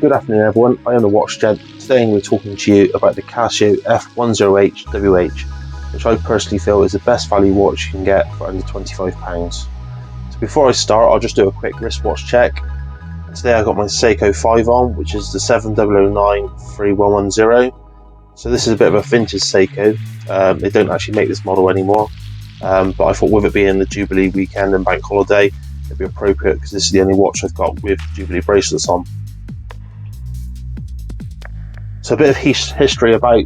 Good afternoon everyone, I am the Watch Gent. Today we're talking to you about the Casio F-108wh, which I personally feel is the best value watch you can get for under £25. So before I start, I'll just do a quick wristwatch check. And today I've got my Seiko 5 on, which is the 7009-3110. So this is a bit of a vintage Seiko. They don't actually make this model anymore, but I thought with it being the Jubilee weekend and bank holiday, it'd be appropriate because this is the only watch I've got with Jubilee bracelets on. So a bit of history about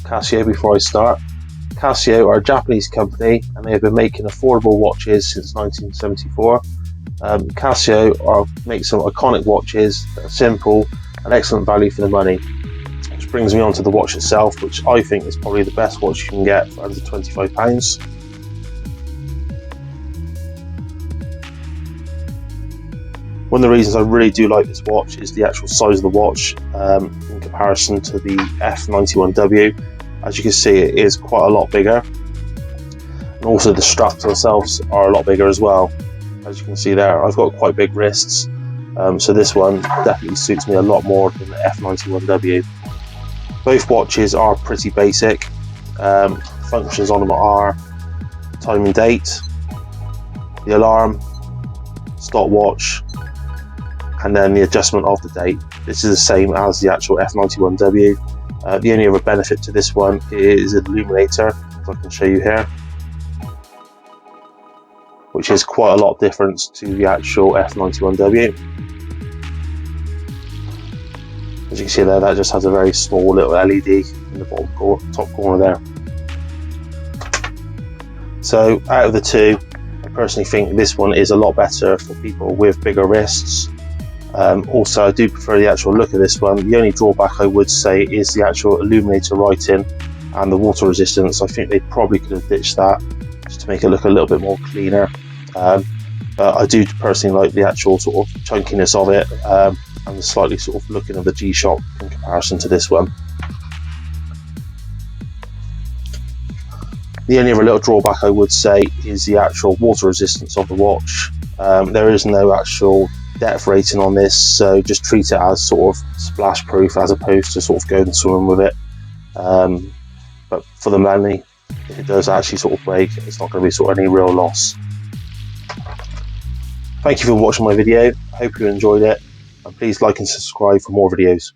Casio before I start. Casio are a Japanese company and they have been making affordable watches since 1974. Casio make some iconic watches that are simple and excellent value for the money. Which brings me on to the watch itself, which I think is probably the best watch you can get for under £25. One of the reasons I really do like this watch is the actual size of the watch in comparison to the F-91w. As you can see, it is quite a lot bigger, and also the straps themselves are a lot bigger as well. As you can see there, I've got quite big wrists, so this one definitely suits me a lot more than the F-91w. Both watches are pretty basic. Functions on them are time and date, the alarm, stopwatch, and then the adjustment of the date. This is the same as the actual F-91w. The only other benefit to this one is an illuminator, as I can show you here, which is quite a lot different to the actual F-91w. As you can see there, that just has a very small little LED in the top corner there. So out of the two, I personally think this one is a lot better for people with bigger wrists. Also, I do prefer the actual look of this one. The only drawback I would say is the actual illuminator writing and the water resistance. I think they probably could have ditched that just to make it look a little bit more cleaner. But I do personally like the actual sort of chunkiness of it and the slightly sort of looking of the G-Shock in comparison to this one. The only other little drawback I would say is the actual water resistance of the watch. There is no actual depth rating on this, so just treat it as sort of splash proof as opposed to sort of going and swimming with it. But for the money, if it does actually sort of break, it's not going to be sort of any real loss. Thank you for watching my video. I hope you enjoyed it, and please like and subscribe for more videos.